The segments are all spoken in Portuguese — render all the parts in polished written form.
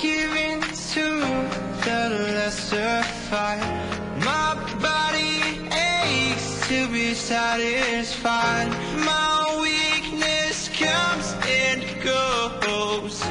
giving to the lesser fight. My body aches to be satisfied. My weakness comes and goes.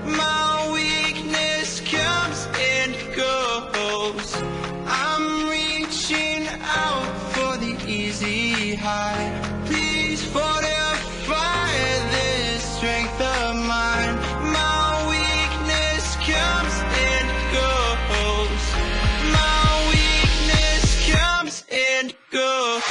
My weakness comes and goes. I'm reaching out for the easy high. Please fortify this strength of mine. My weakness comes and goes. My weakness comes and goes.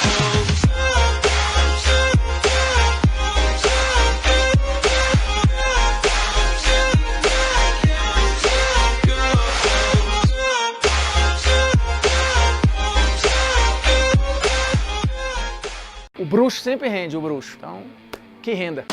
O bruxo sempre rende, o bruxo. Então, que renda.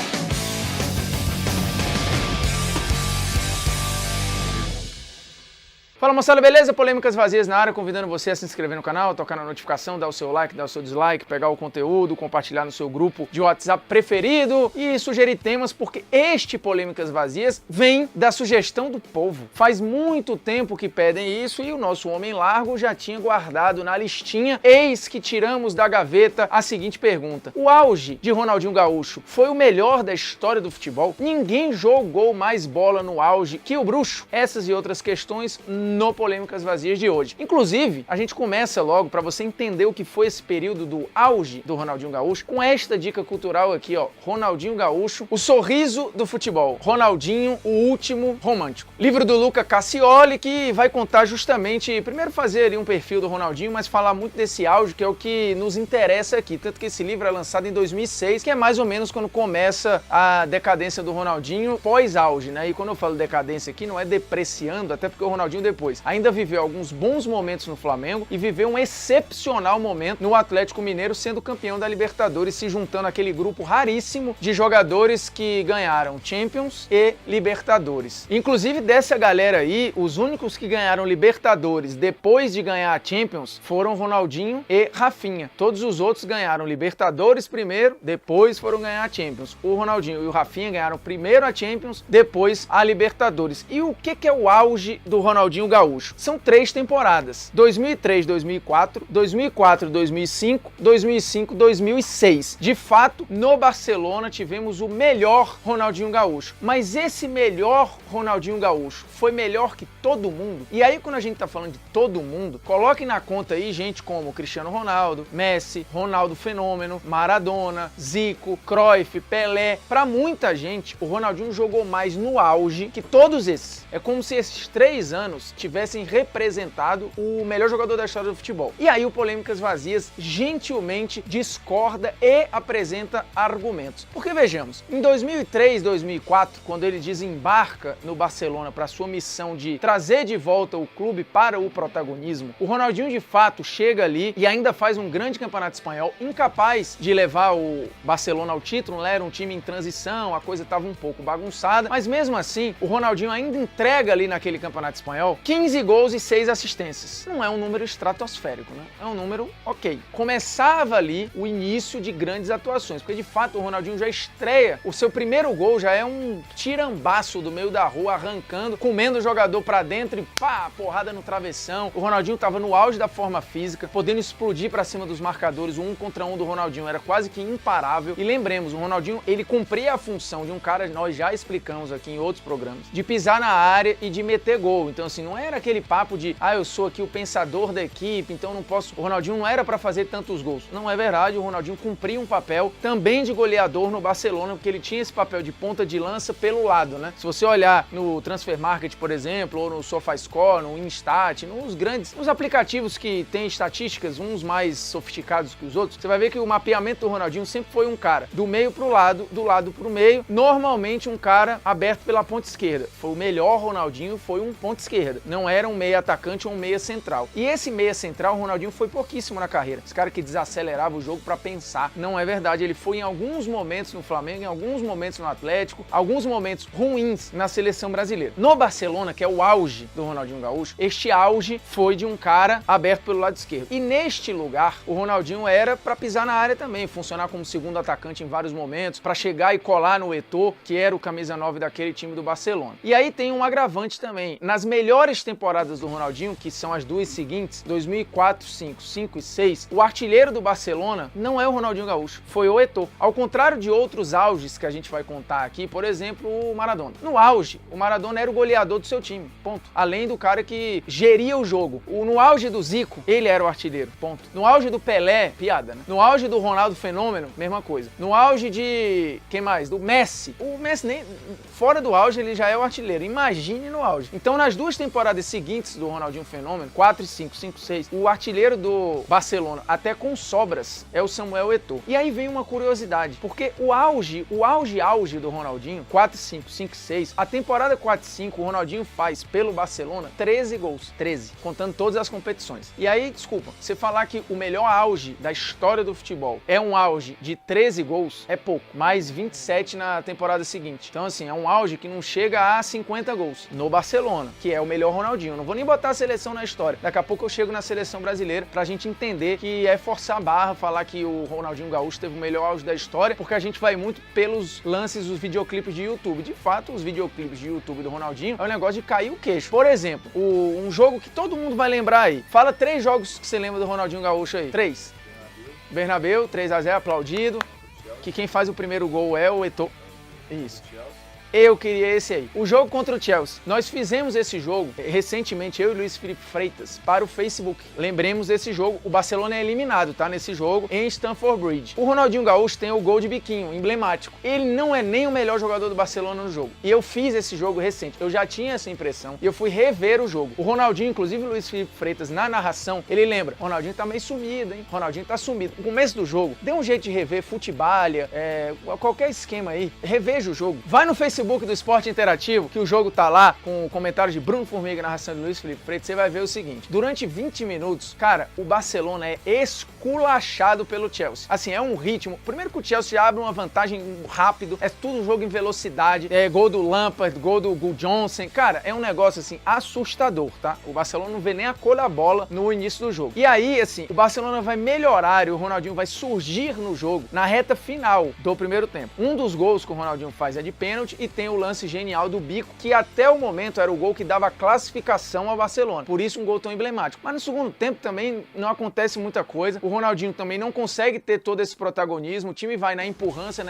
Fala moçada, beleza? Polêmicas vazias na área, convidando você a se inscrever no canal, tocar na notificação, dar o seu like, dar o seu dislike, pegar o conteúdo, compartilhar no seu grupo de WhatsApp preferido e sugerir temas, porque este Polêmicas Vazias vem da sugestão do povo. Faz muito tempo que pedem isso e o nosso homem largo já tinha guardado na listinha. Eis que tiramos da gaveta a seguinte pergunta: o auge de Ronaldinho Gaúcho foi o melhor da história do futebol? Ninguém jogou mais bola no auge que o bruxo? Essas e outras questões no Polêmicas Vazias de hoje. Inclusive, a gente começa logo para você entender o que foi esse período do auge do Ronaldinho Gaúcho com esta dica cultural aqui, ó. Ronaldinho Gaúcho, o sorriso do futebol. Ronaldinho, o último romântico. Livro do Luca Cassioli, que vai contar justamente, primeiro fazer ali um perfil do Ronaldinho, mas falar muito desse auge, que é o que nos interessa aqui. Tanto que esse livro é lançado em 2006, que é mais ou menos quando começa a decadência do Ronaldinho pós-auge, né? E quando eu falo decadência aqui, não é depreciando, até porque o Ronaldinho depois ainda viveu alguns bons momentos no Flamengo e viveu um excepcional momento no Atlético Mineiro, sendo campeão da Libertadores, se juntando àquele grupo raríssimo de jogadores que ganharam Champions e Libertadores. Inclusive, dessa galera aí, os únicos que ganharam Libertadores depois de ganhar a Champions foram Ronaldinho e Rafinha. Todos os outros ganharam Libertadores primeiro, depois foram ganhar a Champions. O Ronaldinho e o Rafinha ganharam primeiro a Champions, depois a Libertadores. E o que é o auge do Ronaldinho Gaúcho? São 3 temporadas: 2003, 2004, 2004, 2005, 2005, 2006. De fato, no Barcelona tivemos o melhor Ronaldinho Gaúcho. Mas esse melhor Ronaldinho Gaúcho foi melhor que todo mundo? E aí, quando a gente tá falando de todo mundo, coloquem na conta aí gente como Cristiano Ronaldo, Messi, Ronaldo Fenômeno, Maradona, Zico, Cruyff, Pelé. Pra muita gente, o Ronaldinho jogou mais no auge que todos esses. É como se esses 3 anos tivessem representado o melhor jogador da história do futebol. E aí o Polêmicas Vazias gentilmente discorda e apresenta argumentos. Porque vejamos, em 2003, 2004, quando ele desembarca no Barcelona para sua missão de trazer de volta o clube para o protagonismo, o Ronaldinho de fato chega ali e ainda faz um grande campeonato espanhol, incapaz de levar o Barcelona ao título, né? Era um time em transição, a coisa estava um pouco bagunçada, mas mesmo assim, o Ronaldinho ainda entrega ali naquele campeonato espanhol 15 gols e 6 assistências. Não é um número estratosférico, né? É um número ok. Começava ali o início de grandes atuações, porque de fato o Ronaldinho já estreia, o seu primeiro gol já é um tirambaço do meio da rua, arrancando, comendo o jogador pra dentro e pá, porrada no travessão. O Ronaldinho tava no auge da forma física, podendo explodir pra cima dos marcadores. O 1 contra 1 do Ronaldinho era quase que imparável. E lembremos, o Ronaldinho, ele cumpria a função de um cara, nós já explicamos aqui em outros programas, de pisar na área e de meter gol. Então assim, não era aquele papo de, eu sou aqui o pensador da equipe, então não posso... O Ronaldinho não era pra fazer tantos gols. Não é verdade, o Ronaldinho cumpria um papel também de goleador no Barcelona, porque ele tinha esse papel de ponta de lança pelo lado, né? Se você olhar no Transfer Market, por exemplo, ou no SofaScore, no Instat, nos aplicativos que tem estatísticas, uns mais sofisticados que os outros, você vai ver que o mapeamento do Ronaldinho sempre foi um cara do meio pro lado, do lado pro meio, normalmente um cara aberto pela ponta esquerda. Foi o melhor Ronaldinho, foi um ponta esquerda. não era um meia atacante ou um meia central. E esse meia central, o Ronaldinho foi pouquíssimo na carreira. Esse cara que desacelerava o jogo pra pensar. Não é verdade, ele foi em alguns momentos no Flamengo, em alguns momentos no Atlético, alguns momentos ruins na seleção brasileira. No Barcelona, que é o auge do Ronaldinho Gaúcho, este auge foi de um cara aberto pelo lado esquerdo. E neste lugar, o Ronaldinho era pra pisar na área também, funcionar como segundo atacante em vários momentos, pra chegar e colar no Eto'o, que era o camisa 9 daquele time do Barcelona. E aí tem um agravante também. Nas melhores temporadas do Ronaldinho, que são as duas seguintes, 2004, 5 e 6, o artilheiro do Barcelona não é o Ronaldinho Gaúcho, foi o Eto'o. Ao contrário de outros auges que a gente vai contar aqui, por exemplo, o Maradona. No auge, o Maradona era o goleador do seu time, ponto. Além do cara que geria o jogo. No auge do Zico, ele era o artilheiro, ponto. No auge do Pelé, piada, né? No auge do Ronaldo Fenômeno, mesma coisa. No auge de... quem mais? Do Messi. O Messi nem... fora do auge, ele já é o artilheiro. Imagine no auge. Então, nas duas temporadas seguintes do Ronaldinho Fenômeno, 4 e 5, 5 e 6, o artilheiro do Barcelona, até com sobras, é o Samuel Eto'o. E aí vem uma curiosidade, porque o auge do Ronaldinho, 4 e 5, 5 e 6, a temporada 4 e 5, o Ronaldinho faz pelo Barcelona 13 gols. 13, contando todas as competições. E aí, desculpa, você falar que o melhor auge da história do futebol é um auge de 13 gols, é pouco. Mais 27 na temporada seguinte. Então, assim, é um auge que não chega a 50 gols no Barcelona, que é o melhor Ronaldinho. Eu não vou nem botar a seleção na história. Daqui a pouco eu chego na seleção brasileira pra gente entender que é forçar a barra falar que o Ronaldinho Gaúcho teve o melhor auge da história, porque a gente vai muito pelos lances dos videoclipes de YouTube. De fato, os videoclipes de YouTube do Ronaldinho é um negócio de cair o queixo. Por exemplo, um jogo que todo mundo vai lembrar aí. Fala 3 jogos que você lembra do Ronaldinho Gaúcho aí. 3. Bernabéu, 3-0, aplaudido. Que quem faz o primeiro gol é o Eto'o. Isso. Eu queria esse aí. O jogo contra o Chelsea. Nós fizemos esse jogo recentemente, eu e Luiz Felipe Freitas, para o Facebook. Lembremos desse jogo. O Barcelona é eliminado, tá? Nesse jogo, em Stamford Bridge. O Ronaldinho Gaúcho tem o gol de biquinho, emblemático. Ele não é nem o melhor jogador do Barcelona no jogo. E eu fiz esse jogo recente. Eu já tinha essa impressão e eu fui rever o jogo. O Ronaldinho, inclusive o Luiz Felipe Freitas, na narração, ele lembra. Ronaldinho tá meio sumido, hein? Ronaldinho tá sumido. No começo do jogo, dê um jeito de rever futebalha, qualquer esquema aí. Reveja o jogo. Vai no Facebook do Esporte Interativo, que o jogo tá lá, com comentários de Bruno Formiga, narração de Luiz Felipe Freitas, você vai ver o seguinte. Durante 20 minutos, cara, o Barcelona é esculachado pelo Chelsea. Assim, é um ritmo. Primeiro que o Chelsea abre uma vantagem rápido, é tudo jogo em velocidade, é gol do Lampard, gol do Gu Johnson. Cara, é um negócio, assim, assustador, tá? O Barcelona não vê nem a cor da bola no início do jogo. E aí, assim, o Barcelona vai melhorar e o Ronaldinho vai surgir no jogo na reta final do primeiro tempo. Um dos gols que o Ronaldinho faz é de pênalti e tem o lance genial do bico, que até o momento era o gol que dava classificação ao Barcelona. Por isso um gol tão emblemático. Mas no segundo tempo também não acontece muita coisa. O Ronaldinho também não consegue ter todo esse protagonismo. O time vai na empurrância,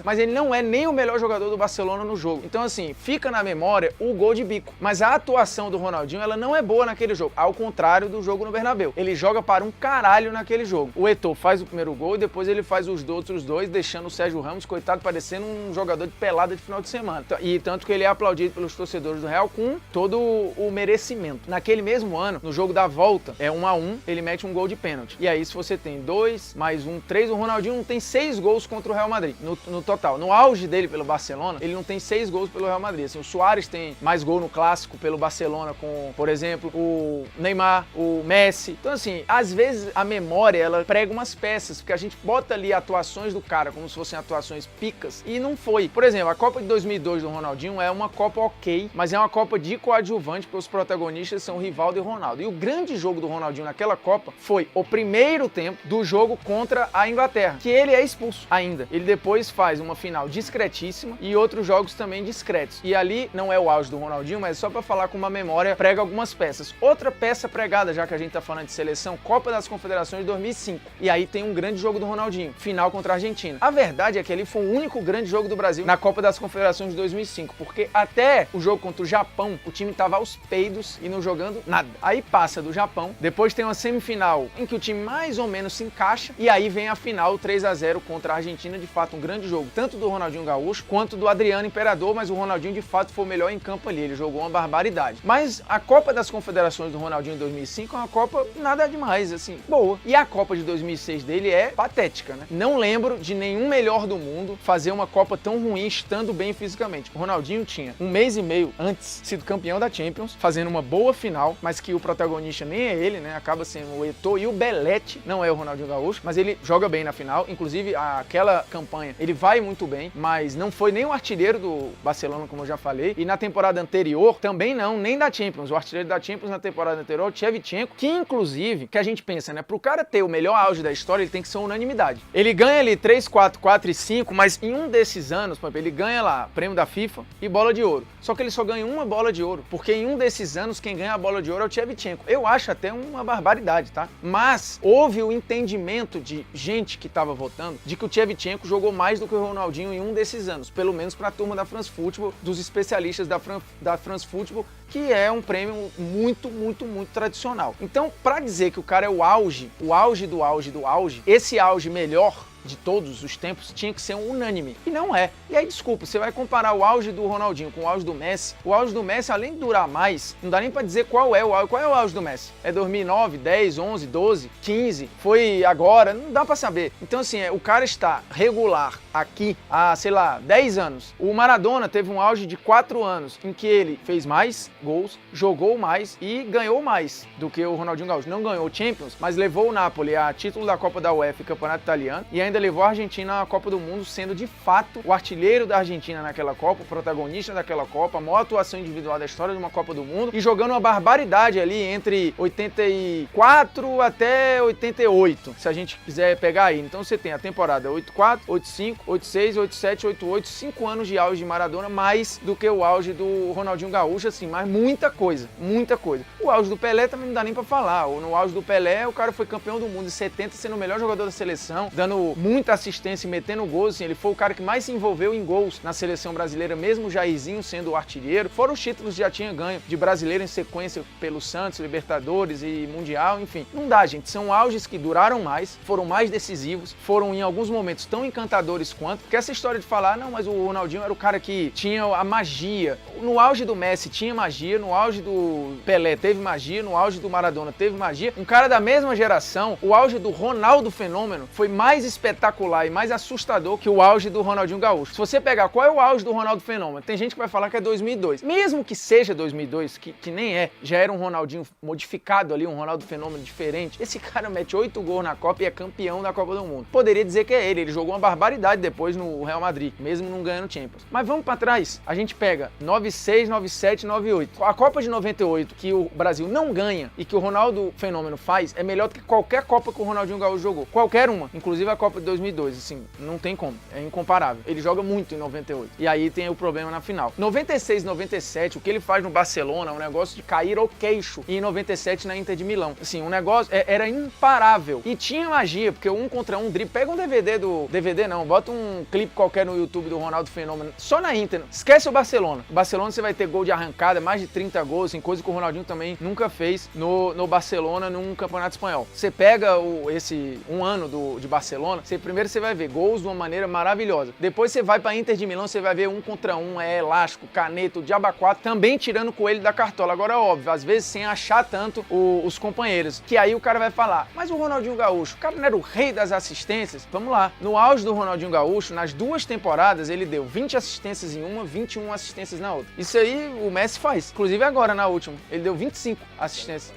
mas ele não é nem o melhor jogador do Barcelona no jogo. Então, assim, fica na memória o gol de bico. Mas a atuação do Ronaldinho, ela não é boa naquele jogo. Ao contrário do jogo no Bernabéu. Ele joga para um caralho naquele jogo. O Eto'o faz o primeiro gol e depois ele faz os outros dois, deixando o Sérgio Ramos, coitado, parecendo um jogador de pelada de final de semana. E tanto que ele é aplaudido pelos torcedores do Real com todo o merecimento. Naquele mesmo ano, no jogo da volta, 1-1, ele mete um gol de pênalti. E aí, se você tem 2, mais 1, 3, o Ronaldinho não tem 6 gols contra o Real Madrid, no total. No auge dele pelo Barcelona, ele não tem 6 gols pelo Real Madrid. Assim, o Suárez tem mais gol no clássico pelo Barcelona com, por exemplo, o Neymar, o Messi. Então, assim, às vezes a memória, ela prega umas peças, porque a gente bota ali atuações do cara como se fossem atuações picas, e não foi. Por exemplo, a Copa de 2002 do Ronaldinho é uma Copa ok, mas é uma Copa de coadjuvante, porque os protagonistas são o Rivaldo e o Ronaldo. E o grande jogo do Ronaldinho naquela Copa foi o primeiro tempo do jogo contra a Inglaterra, que ele é expulso ainda. Ele depois faz uma final discretíssima e outros jogos também discretos. E ali não é o auge do Ronaldinho, mas é só pra falar com uma memória, prega algumas peças. Outra peça pregada, já que a gente tá falando de seleção, Copa das Confederações de 2005. E aí tem um grande jogo do Ronaldinho, final contra a Argentina. A verdade é que ali foi o único grande jogo do Brasil na Copa das Confederações de 2005, porque até o jogo contra o Japão, o time tava aos peidos e não jogando nada. Aí passa do Japão, depois tem uma semifinal em que o time mais ou menos se encaixa, e aí vem a final 3-0 contra a Argentina, de fato um grande jogo, tanto do Ronaldinho Gaúcho quanto do Adriano Imperador, mas o Ronaldinho de fato foi o melhor em campo ali, ele jogou uma barbaridade. Mas a Copa das Confederações do Ronaldinho em 2005 é uma Copa nada demais, assim, boa. E a Copa de 2006 dele é patética, né? Não lembro de nenhum melhor do mundo fazer uma Copa tão ruim estando bem fisicamente. O Ronaldinho tinha um mês e meio antes sido campeão da Champions, fazendo uma boa final, mas que o protagonista nem é ele, né? Acaba sendo o Eto'o e o Belletti, não é o Ronaldinho Gaúcho, mas ele joga bem na final. Inclusive, aquela campanha, ele vai muito bem, mas não foi nem o artilheiro do Barcelona, como eu já falei, e na temporada anterior também não, nem da Champions. O artilheiro da Champions na temporada anterior, o Shevchenko, que inclusive, que a gente pensa, né? Pro cara ter o melhor auge da história, ele tem que ser unanimidade. Ele ganha ali 3, 4, 4 e 5, mas em um desses anos, por exemplo, ele ganha lá prêmio da FIFA e bola de ouro. Só que ele só ganha uma bola de ouro, porque em um desses anos quem ganha a bola de ouro é o Shevchenko. Eu acho até uma barbaridade, tá? Mas houve o entendimento de gente que tava votando de que o Shevchenko jogou mais do que o Ronaldinho em um desses anos, pelo menos pra turma da France Football, dos especialistas da France Football, que é um prêmio muito, muito, muito tradicional. Então, pra dizer que o cara é o auge do auge do auge, esse auge melhor de todos os tempos tinha que ser um unânime. E não é. E aí, desculpa, você vai comparar o auge do Ronaldinho com o auge do Messi. O auge do Messi, além de durar mais, não dá nem pra dizer qual é o auge. Qual é o auge do Messi? É 2009, 10, 11, 12, 15? Foi agora? Não dá pra saber. Então, assim, o cara está regular aqui há, sei lá, 10 anos. O Maradona teve um auge de 4 anos, em que ele fez mais gols, jogou mais e ganhou mais do que o Ronaldinho Gaúcho. Não ganhou o Champions, mas levou o Napoli a título da Copa da UEFA e Campeonato Italiano, e ainda levou a Argentina à Copa do Mundo, sendo de fato o artilheiro da Argentina naquela Copa, o protagonista daquela Copa, a maior atuação individual da história de uma Copa do Mundo, e jogando uma barbaridade ali entre 84 até 88, se a gente quiser pegar aí. Então você tem a temporada 84, 85, 86, 87, 88, 5 anos de auge de Maradona, mais do que o auge do Ronaldinho Gaúcho, assim, mas muita coisa, muita coisa. O auge do Pelé também não dá nem pra falar. No auge do Pelé, o cara foi campeão do mundo em 70, sendo o melhor jogador da seleção, dando muita assistência e metendo gols, assim, ele foi o cara que mais se envolveu em gols na seleção brasileira, mesmo o Jairzinho sendo o artilheiro. Fora os títulos que já tinha ganho de brasileiro em sequência pelo Santos, Libertadores e Mundial, enfim. Não dá, gente. São auges que duraram mais, foram mais decisivos, foram em alguns momentos tão encantadores quanto, porque essa história de falar, não, mas o Ronaldinho era o cara que tinha a magia. No auge do Messi tinha magia, no auge do Pelé teve magia, no auge do Maradona teve magia. Um cara da mesma geração, o auge do Ronaldo Fenômeno foi mais espetacular e mais assustador que o auge do Ronaldinho Gaúcho. Se você pegar qual é o auge do Ronaldo Fenômeno, tem gente que vai falar que é 2002. Mesmo que seja 2002, que nem é, já era um Ronaldinho modificado ali, um Ronaldo Fenômeno diferente. Esse cara mete 8 gols na Copa e é campeão da Copa do Mundo. Poderia dizer que é ele jogou uma barbaridade depois no Real Madrid, mesmo não ganhando Champions. Mas vamos pra trás, a gente pega 96, 97, 98. A Copa de 98, que o Brasil não ganha e que o Ronaldo Fenômeno faz, é melhor do que qualquer Copa que o Ronaldinho Gaúcho jogou. Qualquer uma, inclusive a Copa de 2002, assim, não tem como, é incomparável. Ele joga muito em 98. E aí tem o problema na final. 96, 97, o que ele faz no Barcelona, um negócio de cair ao queixo. E em 97 na Inter de Milão. Assim, um negócio era imparável. E tinha magia, porque um contra um drible. Pega um DVD não, bota um clipe qualquer no YouTube do Ronaldo Fenômeno. Só na Inter. Esquece o Barcelona. O Barcelona você vai ter gol de arrancada, mais de 30 gols, assim, coisa que o Ronaldinho também nunca fez no Barcelona, num campeonato espanhol. Você pega esse um ano de Barcelona, primeiro você vai ver gols de uma maneira maravilhosa. Depois você vai pra Inter de Milão, você vai ver um contra um, elástico, caneta, o diabo a quatro, também tirando o coelho da cartola. Agora, óbvio, às vezes sem achar tanto os companheiros, que aí o cara vai falar, mas o Ronaldinho Gaúcho, o cara não era o rei das assistências? Vamos lá. No auge do Ronaldinho Gaúcho, nas 2 temporadas, ele deu 20 assistências em uma, 21 assistências na outra. Isso aí o Messi faz. Inclusive agora, na última, ele deu 25 assistências.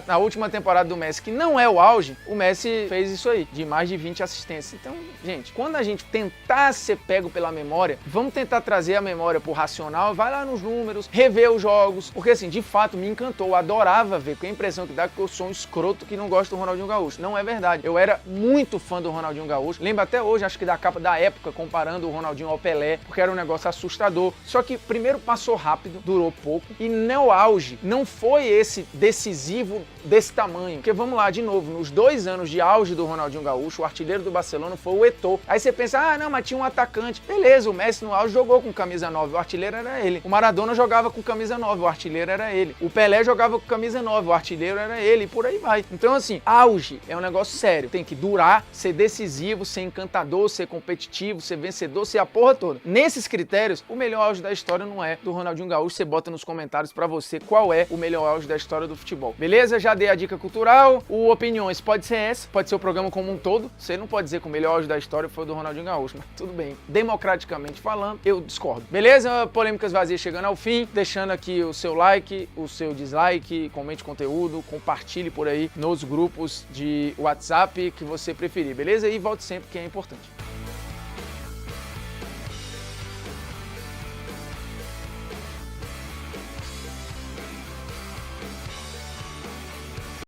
Na última temporada do Messi, que não é o auge, o Messi fez isso aí, de mais de 20 assistências. Então, gente, quando a gente tentar ser pego pela memória, vamos tentar trazer a memória pro racional, vai lá nos números, rever os jogos, porque assim, de fato, me encantou, eu adorava ver, com a impressão que dá que eu sou um escroto que não gosta do Ronaldinho Gaúcho. Não é verdade. Eu era muito fã do Ronaldinho Gaúcho, lembro até hoje, acho que da capa da época, comparando o Ronaldinho ao Pelé, porque era um negócio assustador. Só que primeiro passou rápido, durou pouco, e no auge não foi esse decisivo desse tamanho. Porque vamos lá, de novo, nos 2 anos de auge do Ronaldinho Gaúcho, o artilheiro do Barcelona foi o Eto'o. Aí você pensa, ah, não, mas tinha um atacante. Beleza, o Messi no auge jogou com camisa 9, o artilheiro era ele. O Maradona jogava com camisa 9, o artilheiro era ele. O Pelé jogava com camisa 9, o artilheiro era ele, e por aí vai. Então, assim, auge é um negócio sério. Tem que durar, ser decisivo, ser encantador, ser competitivo, ser vencedor, ser a porra toda. Nesses critérios, o melhor auge da história história não é do Ronaldinho Gaúcho. Você bota nos comentários pra você qual é o melhor auge da história do futebol. Beleza? Já dei a dica cultural. O Opiniões pode ser essa, pode ser o programa como um todo. Você não pode dizer que o melhor auge da história foi o do Ronaldinho Gaúcho, mas tudo bem. Democraticamente falando, eu discordo. Beleza? Polêmicas Vazias chegando ao fim. Deixando aqui o seu like, o seu dislike, comente conteúdo, compartilhe por aí nos grupos de WhatsApp que você preferir, beleza? E volte sempre, que é importante.